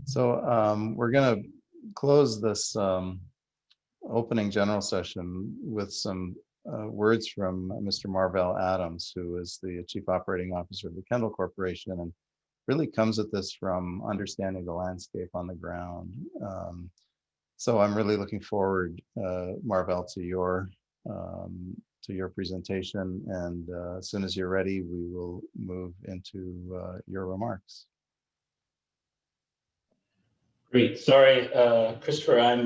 So we're going to close this opening general session with some words from Mr. Marvell Adams, who is the Chief Operating Officer of the Kendall Corporation, and really comes at this from understanding the landscape on the ground. So I'm really looking forward, Marvell, to your presentation, and as soon as you're ready, we will move into your remarks. Great. Sorry, Christopher, there I am.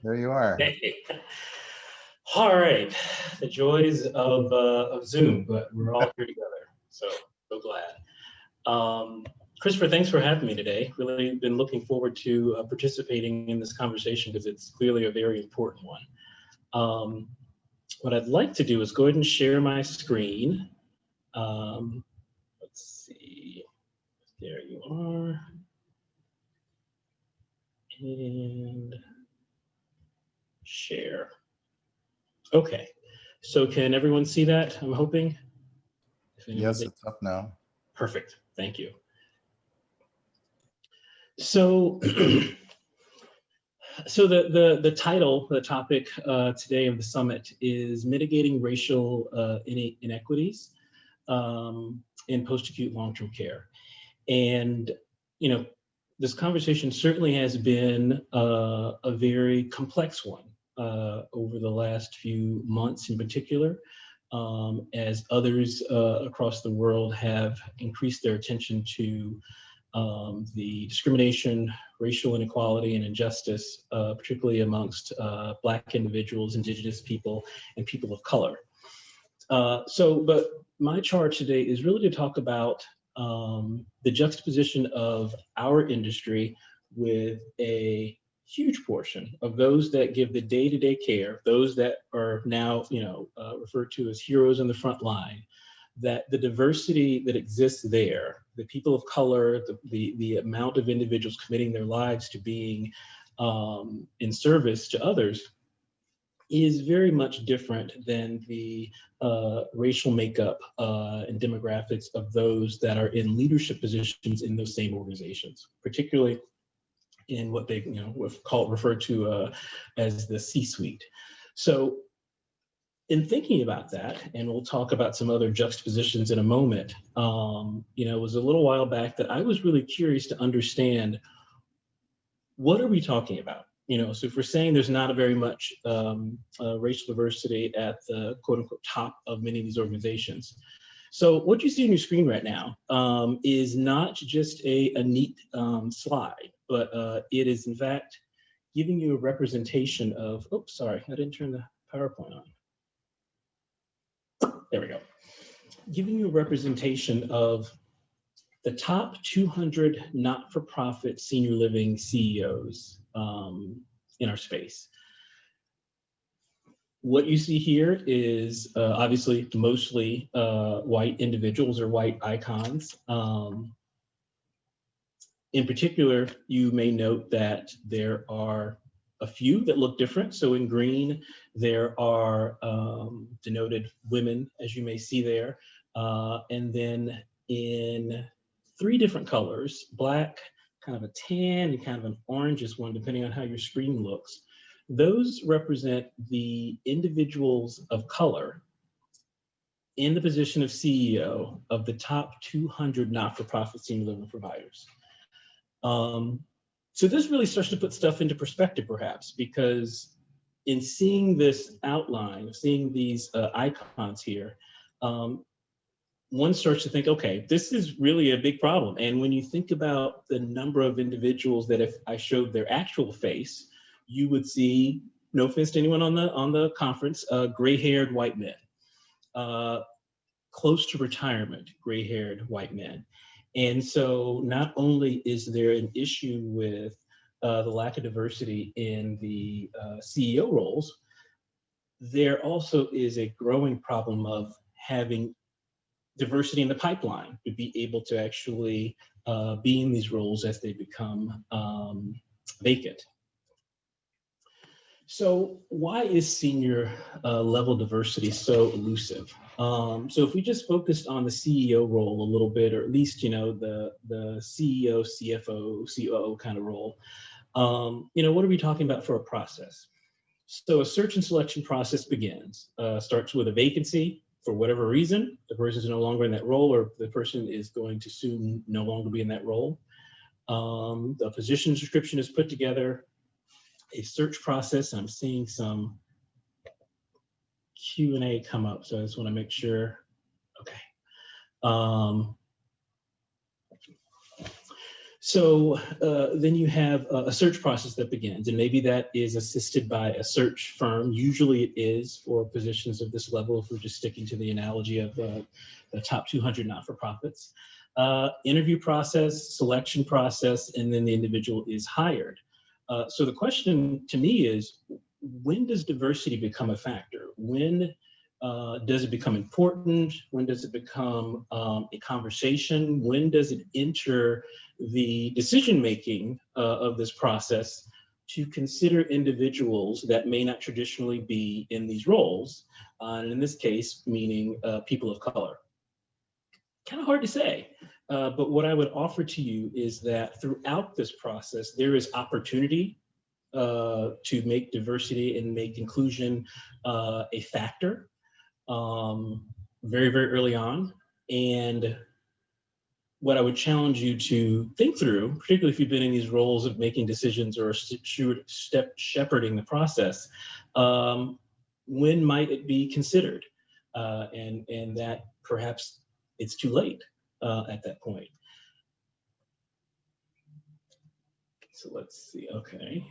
There you are. All right. The joys of Zoom, but we're all here together. So glad. Christopher, thanks for having me today. Really been looking forward to participating in this conversation because it's clearly a very important one. What I'd like to do is go ahead and share my screen. Let's see. There you are. And share. Okay. So can everyone see that? I'm hoping. Yes, it's up now. Perfect. Thank you. So, the title, the topic today of the summit is mitigating racial inequities in post-acute long-term care. And, this conversation certainly has been a very complex one over the last few months in particular, as others across the world have increased their attention to the discrimination, racial inequality, and injustice, particularly amongst Black individuals, Indigenous people, and people of color. But my charge today is really to talk about the juxtaposition of our industry with a huge portion of those that give the day-to-day care, those that are now, referred to as heroes on the front line, that the diversity that exists there, the people of color, the amount of individuals committing their lives to being in service to others is very much different than the racial makeup and demographics of those that are in leadership positions in those same organizations, particularly in what they referred to as the C-suite. So in thinking about that, and we'll talk about some other juxtapositions in a moment, it was a little while back that I was really curious to understand, what are we talking about? So if we're saying there's not a very much racial diversity at the quote unquote top of many of these organizations. So what you see on your screen right now is not just a neat slide, but it is in fact giving you a representation of, oops, sorry, I didn't turn the PowerPoint on. There we go. Giving you a representation of the top 200 not-for-profit senior living CEOs in our space. What you see here is obviously mostly white individuals or white icons. In particular, you may note that there are a few that look different. So in green, there are denoted women, as you may see there. And then in 3 different colors, black, kind of a tan, and kind of an orangish one, depending on how your screen looks. Those represent the individuals of color in the position of CEO of the top 200 not-for-profit senior living providers. So this really starts to put stuff into perspective, perhaps, because in seeing this outline, seeing these icons here, one starts to think, okay, this is really a big problem. And when you think about the number of individuals that if I showed their actual face, you would see, no offense to anyone on the conference, gray-haired white men, close to retirement, gray-haired white men. And so not only is there an issue with the lack of diversity in the CEO roles, there also is a growing problem of having diversity in the pipeline to be able to actually be in these roles as they become vacant. So why is senior level diversity so elusive? So if we just focused on the CEO role a little bit, or at least, the CEO, CFO, COO kind of role, what are we talking about for a process? So a search and selection process begins, starts with a vacancy for whatever reason. The person is no longer in that role, or the person is going to soon no longer be in that role. The position description is put together, a search process. I'm seeing some Q&A come up, so I just want to make sure. Okay. Then you have a search process that begins, and maybe that is assisted by a search firm. Usually it is for positions of this level, if we're just sticking to the analogy of the top 200 not-for-profits. Interview process, selection process, and then the individual is hired. So the question to me is, when does diversity become a factor? When does it become important? When does it become a conversation? When does it enter the decision-making of this process to consider individuals that may not traditionally be in these roles? And in this case, meaning people of color. Kind of hard to say. But what I would offer to you is that throughout this process, there is opportunity to make diversity and make inclusion a factor very, very early on. And what I would challenge you to think through, particularly if you've been in these roles of making decisions or shepherding the process, when might it be considered? And that perhaps it's too late at that point. So let's see, okay.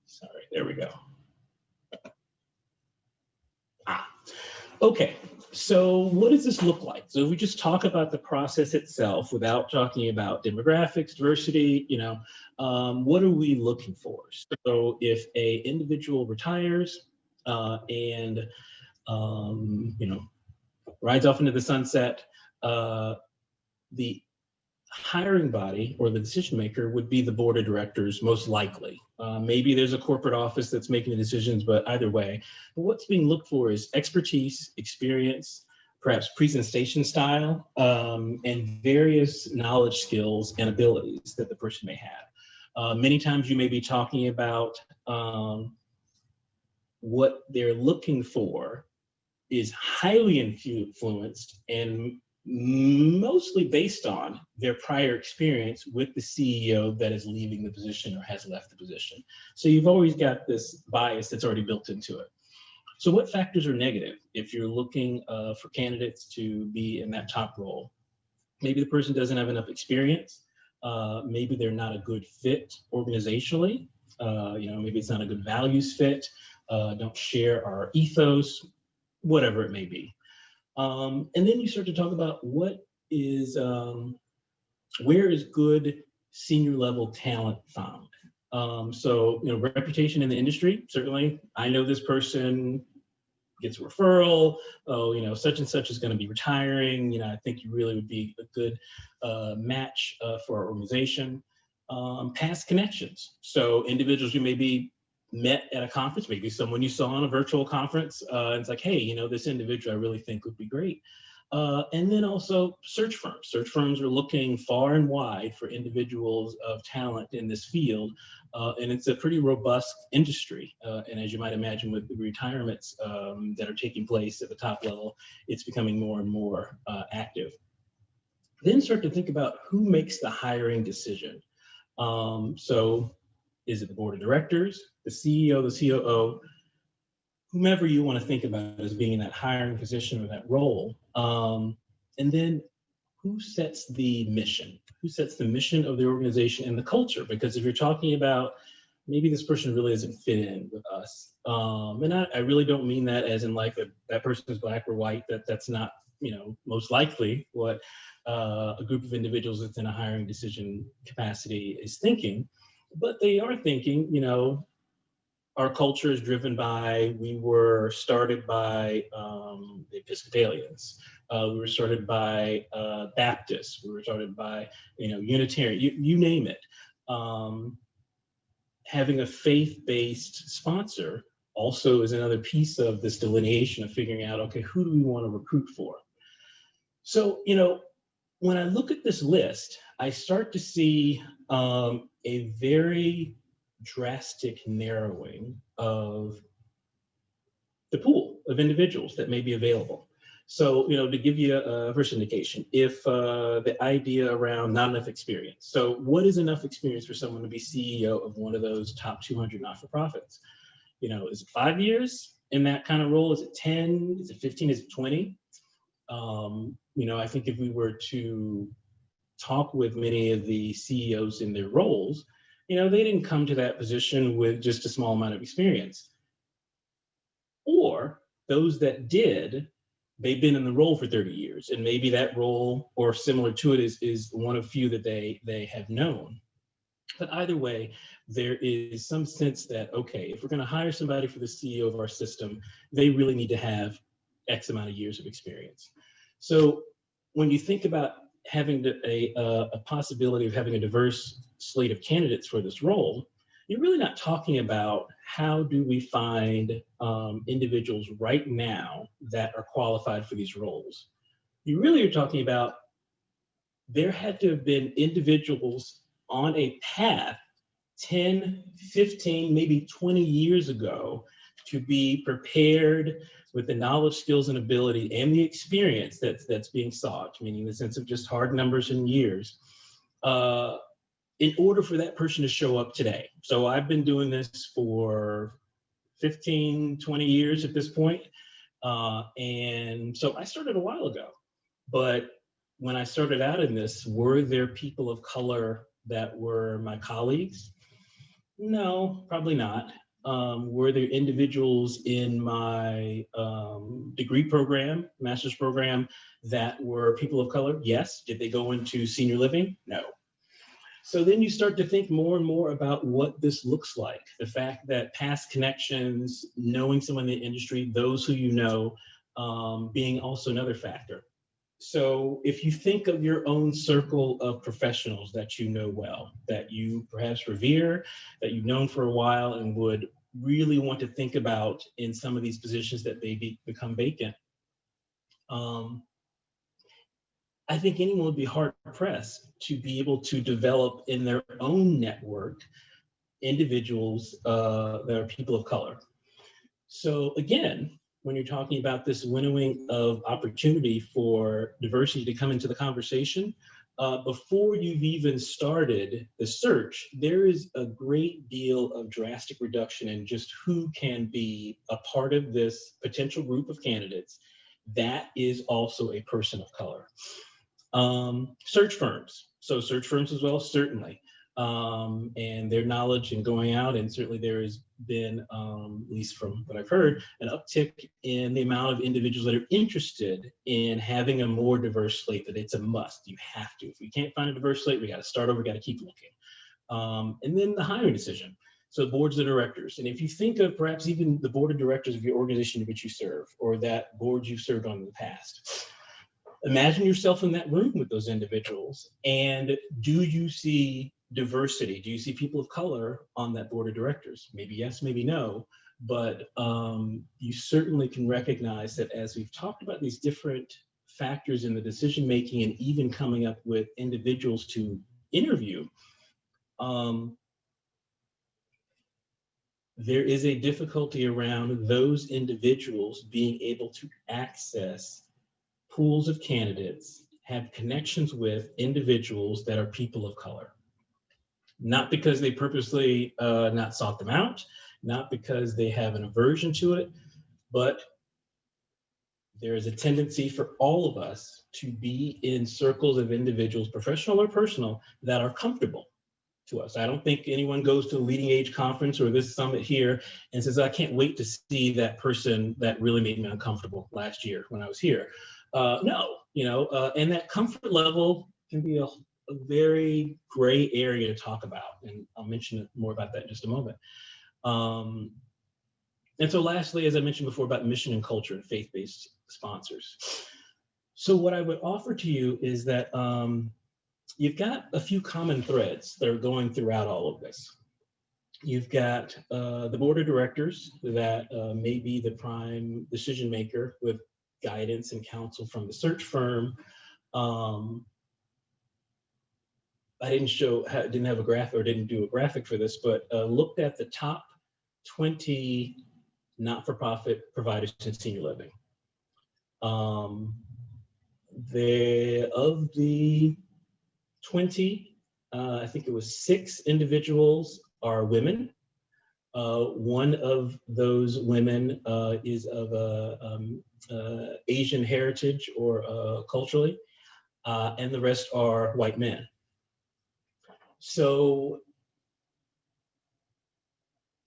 Sorry, there we go. Okay, so what does this look like? So if we just talk about the process itself without talking about demographics, diversity, what are we looking for? So if a individual retires and rides off into the sunset, the hiring body or the decision maker would be the board of directors, most likely. Maybe there's a corporate office that's making the decisions, but either way. But what's being looked for is expertise, experience, perhaps presentation style, and various knowledge, skills, and abilities that the person may have. Many times you may be talking about what they're looking for is highly influenced and mostly based on their prior experience with the CEO that is leaving the position or has left the position. So you've always got this bias that's already built into it. So what factors are negative if you're looking for candidates to be in that top role? Maybe the person doesn't have enough experience. Maybe they're not a good fit organizationally. Maybe it's not a good values fit. Don't share our ethos, whatever it may be. And then you start to talk about where is good senior level talent found. So, reputation in the industry, certainly, I know this person gets a referral, such and such is going to be retiring, I think you really would be a good match for our organization. Past connections, so individuals who maybe met at a conference, maybe someone you saw on a virtual conference, and it's like, hey, this individual I really think would be great. And then also search firms. Search firms are looking far and wide for individuals of talent in this field, and it's a pretty robust industry. And as you might imagine, with the retirements that are taking place at the top level, it's becoming more and more active. Then start to think about who makes the hiring decision. So is it the board of directors, the CEO, the COO, whomever you want to think about as being in that hiring position or that role? And then who sets the mission? Who sets the mission of the organization and the culture? Because if you're talking about maybe this person really doesn't fit in with us, and I really don't mean that as in like that person is black or white, that's not, most likely what a group of individuals that's in a hiring decision capacity is thinking. But they are thinking, our culture is driven by, we were started by the Episcopalians. We were started by Baptists. We were started by, Unitarian, you name it. having a faith-based sponsor also is another piece of this delineation of figuring out, okay, who do we want to recruit for? So, when I look at this list, I start to see a very drastic narrowing of the pool of individuals that may be available. So, to give you a first indication, if the idea around not enough experience. So what is enough experience for someone to be CEO of one of those top 200 not-for-profits? Is it 5 years in that kind of role? Is it 10? Is it 15? Is it 20? I think if we were to talk with many of the CEOs in their roles, they didn't come to that position with just a small amount of experience. Or those that did, they've been in the role for 30 years, and maybe that role or similar to it is one of few that they have known. But either way, there is some sense that, okay, if we're going to hire somebody for the CEO of our system, they really need to have X amount of years of experience. So when you think about having a possibility of having a diverse slate of candidates for this role, you're really not talking about how do we find individuals right now that are qualified for these roles. You really are talking about there had to have been individuals on a path 10, 15, maybe 20 years ago to be prepared with the knowledge, skills, and ability and the experience that's being sought, meaning the sense of just hard numbers and years, in order for that person to show up today. So I've been doing this for 15, 20 years at this point. And so I started a while ago, but when I started out in this, were there people of color that were my colleagues? No, probably not. Were there individuals in my degree program, master's program, that were people of color? Yes. Did they go into senior living? No. So then you start to think more and more about what this looks like. The fact that past connections, knowing someone in the industry, those who you know, being also another factor. So if you think of your own circle of professionals that you know well, that you perhaps revere, that you've known for a while and would really want to think about in some of these positions that may become vacant, I think anyone would be hard pressed to be able to develop in their own network individuals that are people of color. So again, when you're talking about this winnowing of opportunity for diversity to come into the conversation, before you've even started the search, there is a great deal of drastic reduction in just who can be a part of this potential group of candidates that is also a person of color. Search firms. So search firms as well, certainly. And their knowledge and going out, and certainly there has been, at least from what I've heard, an uptick in the amount of individuals that are interested in having a more diverse slate, that it's a must. You have to. If we can't find a diverse slate, we got to start over, we got to keep looking. And then the hiring decision. So boards of directors. And if you think of perhaps even the board of directors of your organization in which you serve, or that board you've served on in the past, imagine yourself in that room with those individuals, and do you see diversity? Do you see people of color on that board of directors? Maybe yes, maybe no, but you certainly can recognize that as we've talked about these different factors in the decision making and even coming up with individuals to interview, there is a difficulty around those individuals being able to access pools of candidates, have connections with individuals that are people of color. Not because they purposely not sought them out, not because they have an aversion to it, but there is a tendency for all of us to be in circles of individuals, professional or personal, that are comfortable to us. I don't think anyone goes to the Leading Age Conference or this summit here and says, I can't wait to see that person that really made me uncomfortable last year when I was here. No, and that comfort level can be a very gray area to talk about. And I'll mention more about that in just a moment. And so lastly, as I mentioned before, about mission and culture and faith-based sponsors. So what I would offer to you is that you've got a few common threads that are going throughout all of this. You've got the board of directors that may be the prime decision maker with guidance and counsel from the search firm. Um, I didn't have a graph or didn't do a graphic for this, but looked at the top 20 not-for-profit providers in senior living. Of the 20, I think it was 6 individuals are women. One of those women is of Asian heritage or culturally, and the rest are white men. So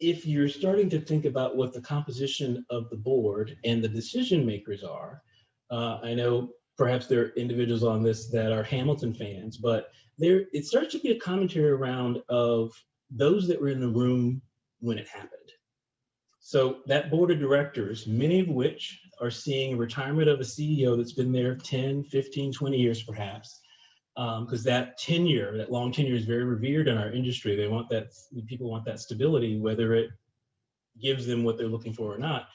if you're starting to think about what the composition of the board and the decision makers are, I know perhaps there are individuals on this that are Hamilton fans, but it starts to be a commentary around of those that were in the room when it happened. So that board of directors, many of which are seeing retirement of a CEO that's been there 10, 15, 20 years perhaps, because that tenure, that long tenure is very revered in our industry. People want that stability, whether it gives them what they're looking for or not.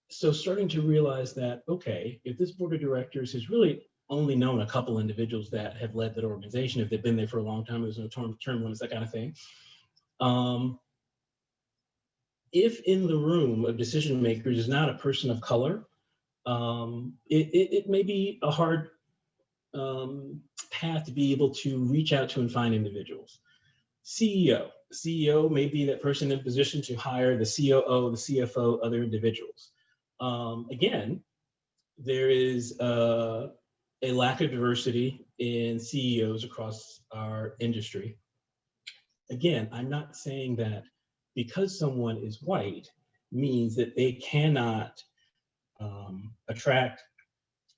So starting to realize that, okay, if this board of directors has really only known a couple individuals that have led that organization, if they've been there for a long time, there's no term limits, that kind of thing. If in the room of decision makers is not a person of color, it may be a hard path to be able to reach out to and find individuals. CEO may be that person in position to hire the COO, the CFO, other individuals. Again, there is a lack of diversity in CEOs across our industry. Again, I'm not saying that because someone is white means that they cannot attract,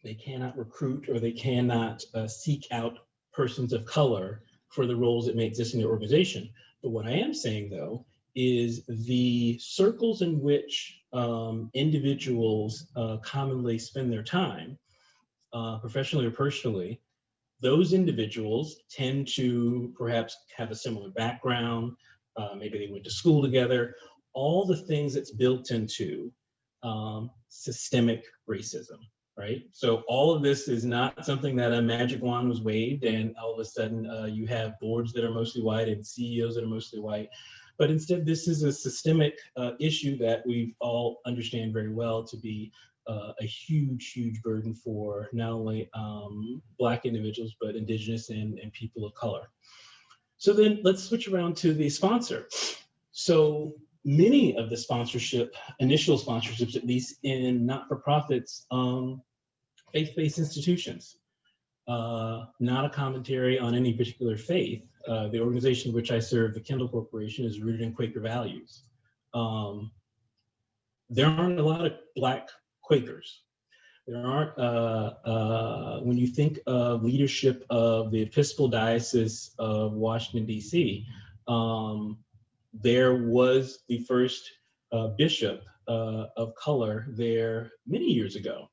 they cannot recruit, or they cannot seek out persons of color for the roles that may exist in the organization. But what I am saying, though, is the circles in which individuals commonly spend their time, professionally or personally, those individuals tend to perhaps have a similar background, maybe they went to school together, all the things that's built into systemic racism, right? So all of this is not something that a magic wand was waved and all of a sudden you have boards that are mostly white and CEOs that are mostly white, but instead this is a systemic issue that we all understand very well to be a huge burden for not only Black individuals, but Indigenous and people of color. So then let's switch around to the sponsor. So many of the initial sponsorships, at least in not-for-profits, faith-based institutions. Not a commentary on any particular faith. The organization which I serve, the Kendall Corporation, is rooted in Quaker values. There aren't a lot of Black Quakers. There aren't, when you think of leadership of the Episcopal Diocese of Washington, D.C., there was the first bishop of color there many years ago.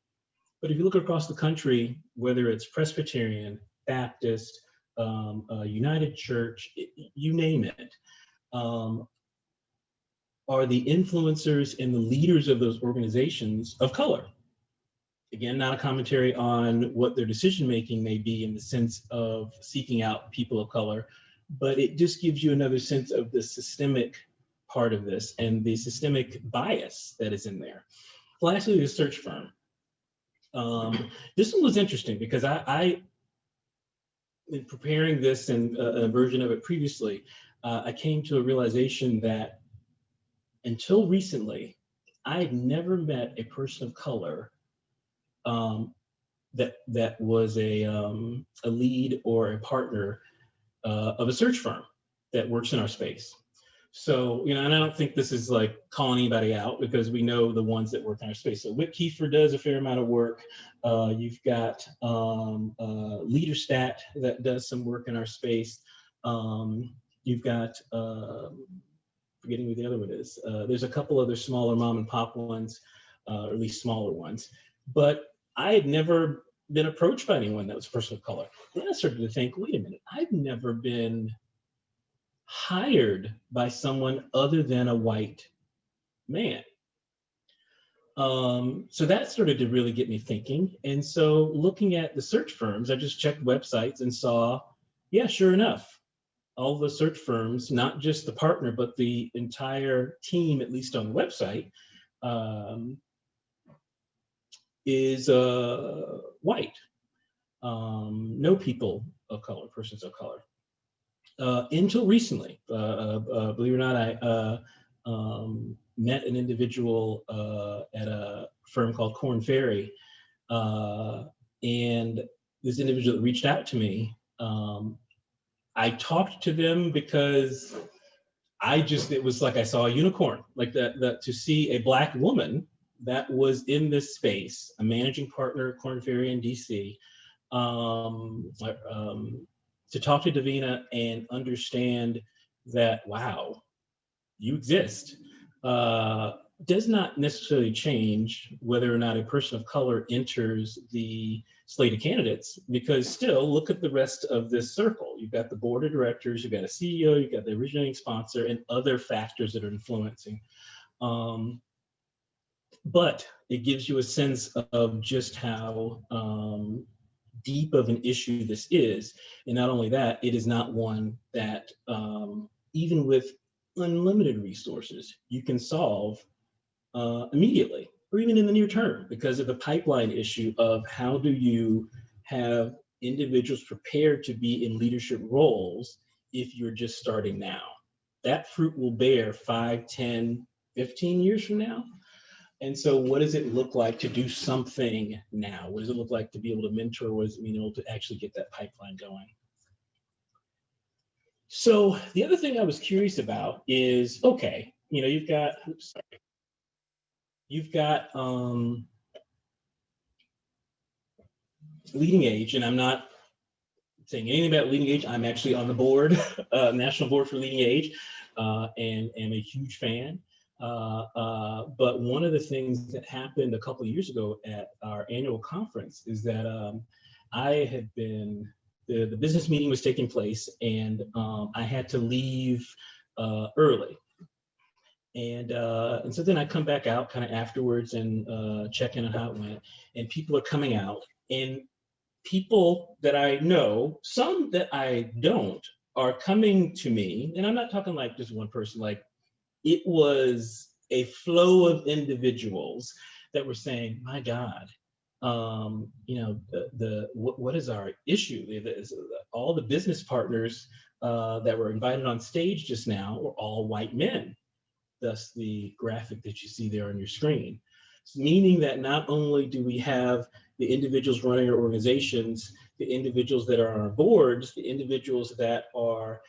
But if you look across the country, whether it's Presbyterian, Baptist, United Church, you name it, are the influencers and the leaders of those organizations of color. Again, not a commentary on what their decision-making may be in the sense of seeking out people of color, but it just gives you another sense of the systemic part of this and the systemic bias that is in there. Lastly, the search firm. This one was interesting because I in preparing this and a version of it previously, I came to a realization that until recently, I had never met a person of color that was a lead or a partner of a search firm that works in our space. So, and I don't think this is like calling anybody out because we know the ones that work in our space. So Whit Kiefer does a fair amount of work. You've got LeaderStat that does some work in our space. You've got, forgetting who the other one is. There's a couple other smaller mom and pop ones, or at least smaller ones. But I had never been approached by anyone that was a person of color. Then I started to think, wait a minute, I've never been hired by someone other than a white man. So that started to really get me thinking. And so looking at the search firms, I just checked websites and saw, yeah, sure enough, all the search firms, not just the partner, but the entire team, at least on the website, um, is white. No people of color, persons of color. Until recently, believe it or not, I met an individual at a firm called Korn Ferry, and this individual that reached out to me. I talked to them because it was like I saw a unicorn, like that to see a Black woman that was in this space, a managing partner at Korn Ferry in DC, to talk to Davina and understand that, wow, you exist, does not necessarily change whether or not a person of color enters the slate of candidates, because still look at the rest of this circle. You've got the board of directors, you've got a CEO, you've got the originating sponsor, and other factors that are influencing. But it gives you a sense of just how deep of an issue this is. And not only that, it is not one that even with unlimited resources, you can solve immediately or even in the near term, because of the pipeline issue of how do you have individuals prepared to be in leadership roles if you're just starting now. That fruit will bear 5, 10, 15 years from now. And so what does it look like to do something now? What does it look like to be able to mentor? What does it mean able to actually get that pipeline going? So the other thing I was curious about is, okay, you've got, Leading Age, and I'm not saying anything about Leading Age. I'm actually on the board, national board for Leading Age, and am a huge fan. But one of the things that happened a couple of years ago at our annual conference is that the business meeting was taking place, and I had to leave early. And so then I come back out kind of afterwards and check in on how it went, and people are coming out, and people that I know, some that I don't, are coming to me, and I'm not talking like just one person, like it was a flow of individuals that were saying, my God, what is our issue? All the business partners that were invited on stage just now were all white men. Thus the graphic that you see there on your screen. Meaning that not only do we have the individuals running our organizations, the individuals that are on our boards, the individuals that are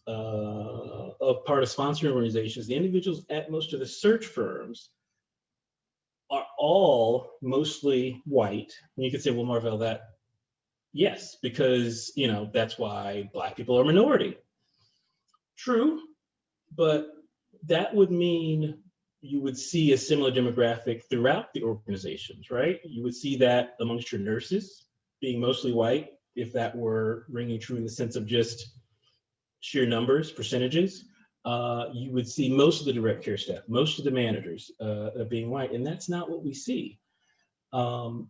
a part of sponsoring organizations, the individuals at most of the search firms are all mostly white. And you could say, well, Marvell, that, yes, because, that's why Black people are minority. True, but that would mean you would see a similar demographic throughout the organizations, right? You would see that amongst your nurses being mostly white, if that were ringing true in the sense of just sheer numbers, percentages. You would see most of the direct care staff, most of the managers being white, and that's not what we see.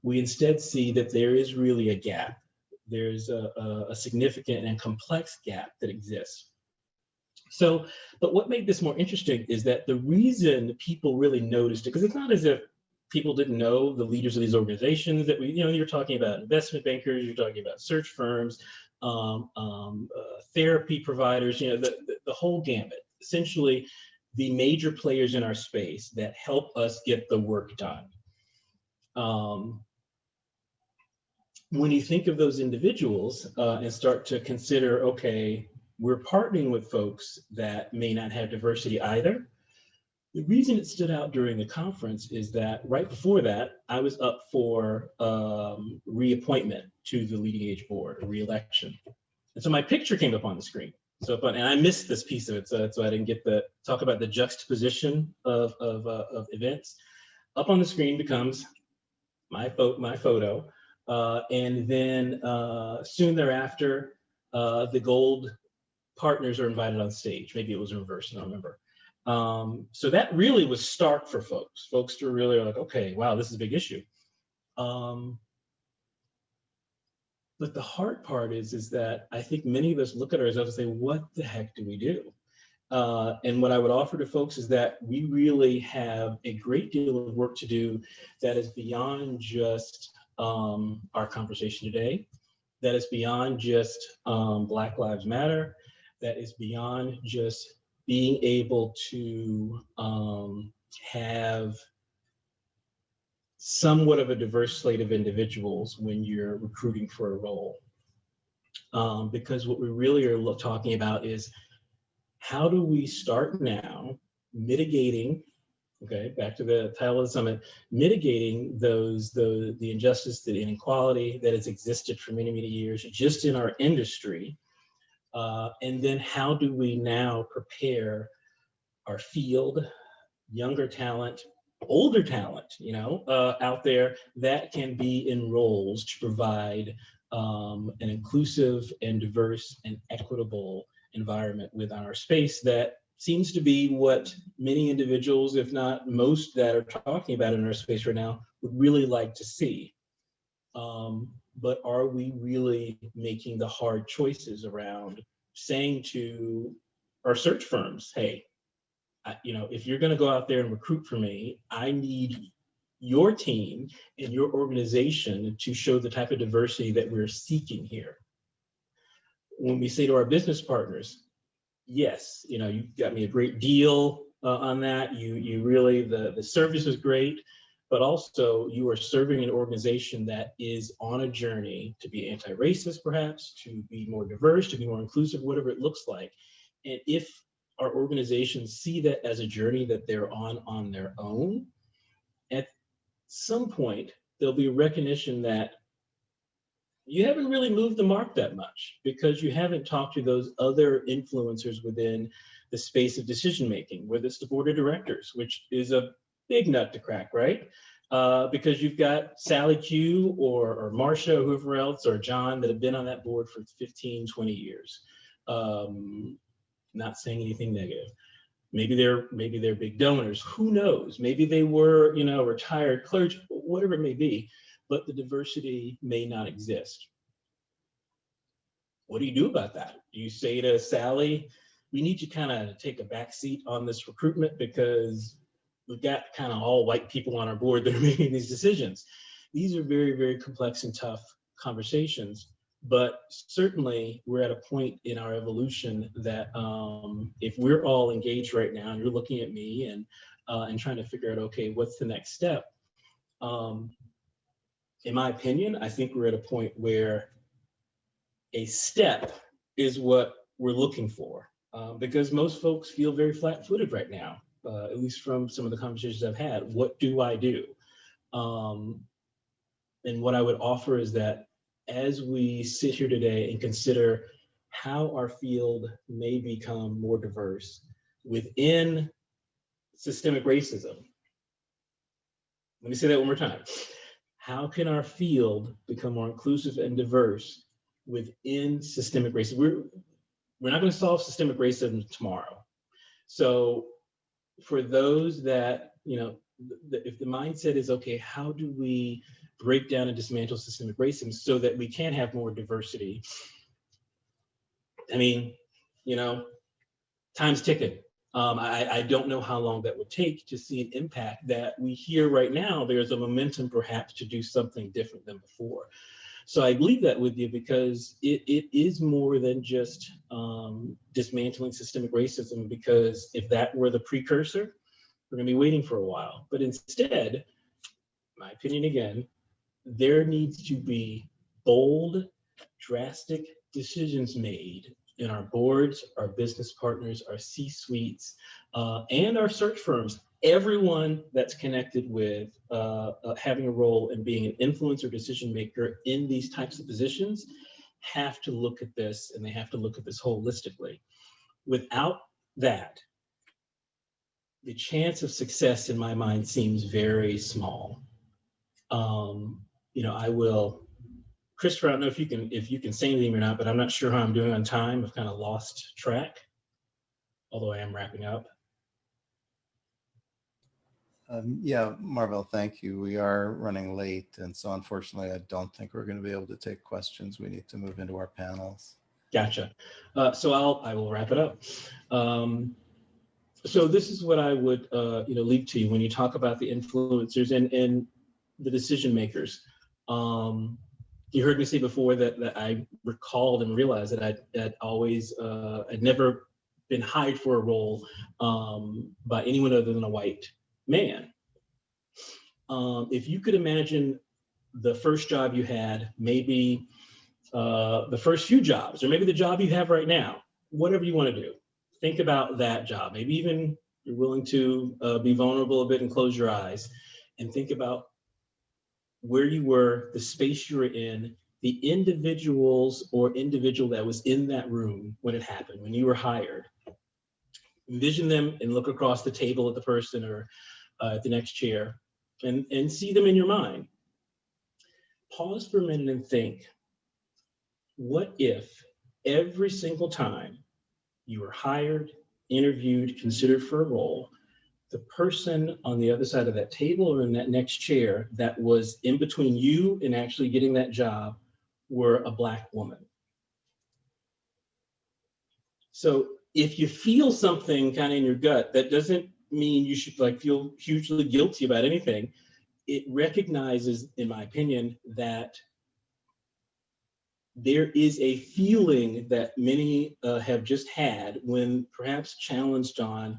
We instead see that there is really a gap. There's a significant and complex gap that exists. So, but what made this more interesting is that the reason people really noticed it, because it's not as if people didn't know the leaders of these organizations that you're talking about investment bankers, you're talking about search firms, therapy providers, the whole gambit, essentially the major players in our space that help us get the work done. When you think of those individuals and start to consider, okay, we're partnering with folks that may not have diversity either. The reason it stood out during the conference is that right before that, I was up for reappointment to the Leading Age board, a re-election. And so my picture came up on the screen. And I missed this piece of it, so I didn't get to talk about the juxtaposition of events. Up on the screen becomes my photo, and then soon thereafter, the gold partners are invited on stage. Maybe it was in reverse, I don't remember. So that really was stark for folks. Folks were really like, okay, wow, this is a big issue. But the hard part is that I think many of us look at ourselves and say, what the heck do we do? And what I would offer to folks is that we really have a great deal of work to do that is beyond just our conversation today, that is beyond just Black Lives Matter, that is beyond just being able to have somewhat of a diverse slate of individuals when you're recruiting for a role. Because what we really are talking about is how do we start now mitigating, okay, back to the title of the summit, mitigating the injustice, the inequality that has existed for many, many years just in our industry. And then how do we now prepare our field, younger talent, older talent, out there that can be in roles to provide an inclusive and diverse and equitable environment within our space that seems to be what many individuals, if not most that are talking about in our space right now, would really like to see. But are we really making the hard choices around saying to our search firms, hey, if you're going to go out there and recruit for me, I need your team and your organization to show the type of diversity that we're seeking here. When we say to our business partners, yes, you got me a great deal on that. You really, the service is great, but also you are serving an organization that is on a journey to be anti-racist, perhaps, to be more diverse, to be more inclusive, whatever it looks like. And if our organizations see that as a journey that they're on their own, at some point, there'll be a recognition that you haven't really moved the mark that much because you haven't talked to those other influencers within the space of decision-making, whether it's the board of directors, which is a big nut to crack, right? Because you've got Sally Q or Marsha, whoever else, or John that have been on that board for 15, 20 years. Not saying anything negative. Maybe they're big donors. Who knows? Maybe they were, retired clergy, whatever it may be, but the diversity may not exist. What do you do about that? Do you say to Sally, we need to kind of take a back seat on this recruitment because we've got kind of all white people on our board that are making these decisions? These are very, very complex and tough conversations. But certainly we're at a point in our evolution that if we're all engaged right now and you're looking at me and trying to figure out, okay, what's the next step? In my opinion, I think we're at a point where a step is what we're looking for because most folks feel very flat-footed right now, at least from some of the conversations I've had. What do I do? And what I would offer is that as we sit here today and consider how our field may become more diverse within systemic racism. Let me say that one more time. How can our field become more inclusive and diverse within systemic racism? We're not going to solve systemic racism tomorrow. So for those that, if the mindset is, okay, how do we break down and dismantle systemic racism so that we can have more diversity? I mean, time's ticking. I don't know how long that would take to see an impact that we hear right now. There's a momentum perhaps to do something different than before. So I leave that with you because it is more than just dismantling systemic racism, because if that were the precursor, we're going to be waiting for a while. But instead, my opinion again, there needs to be bold, drastic decisions made in our boards, our business partners, our C-suites, and our search firms. Everyone that's connected with having a role in being an influencer decision maker in these types of positions have to look at this, and they have to look at this holistically. Without that, the chance of success in my mind seems very small. I will Christopher, I don't know if you can say anything or not, but I'm not sure how I'm doing on time. I've kind of lost track, although I am wrapping up. Yeah, Marvell, thank you. We are running late, and so unfortunately, I don't think we're going to be able to take questions. We need to move into our panels. Gotcha. So I will wrap it up. So this is what I would leave to you when you talk about the influencers and the decision makers. You heard me say before that I recalled and realized that I'd always I'd never been hired for a role by anyone other than a white man. If you could imagine the first job you had, maybe the first few jobs, or maybe the job you have right now, whatever you want to do, think about that job. Maybe even you're willing to be vulnerable a bit and close your eyes and think about where you were, the space you were in, the individuals or individual that was in that room when it happened, when you were hired. Envision them and look across the table at the person or at the next chair and see them in your mind. Pause for a minute and think, what if every single time you were hired, interviewed, considered for a role, the person on the other side of that table or in that next chair that was in between you and actually getting that job were a Black woman? So if you feel something kind of in your gut, that doesn't mean you should like feel hugely guilty about anything. It recognizes, in my opinion, that there is a feeling that many have just had when perhaps challenged on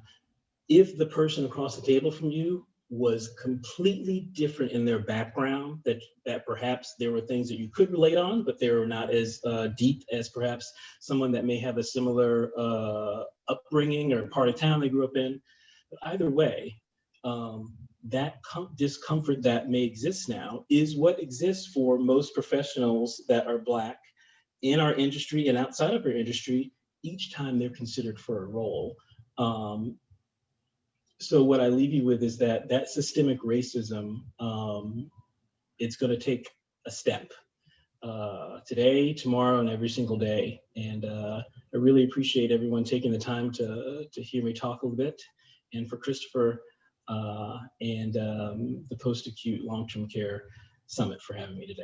if the person across the table from you was completely different in their background, that perhaps there were things that you could relate on, but they were not as deep as perhaps someone that may have a similar upbringing or part of town they grew up in. But either way, that discomfort that may exist now is what exists for most professionals that are Black in our industry and outside of our industry each time they're considered for a role. So what I leave you with is that systemic racism, it's going to take a step today, tomorrow, and every single day. And I really appreciate everyone taking the time to hear me talk a little bit. And for Christopher and the Post-Acute Long-Term Care Summit for having me today.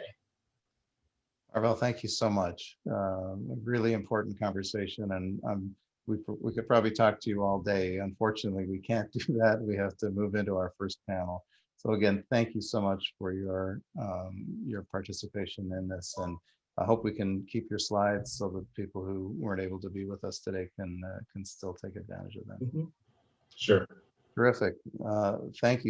Marvell, thank you so much. A really important conversation, and we could probably talk to you all day. Unfortunately, we can't do that. We have to move into our first panel. So again, thank you so much for your participation in this, and I hope we can keep your slides so that people who weren't able to be with us today can still take advantage of them. Mm-hmm. Sure. Terrific. Thank you.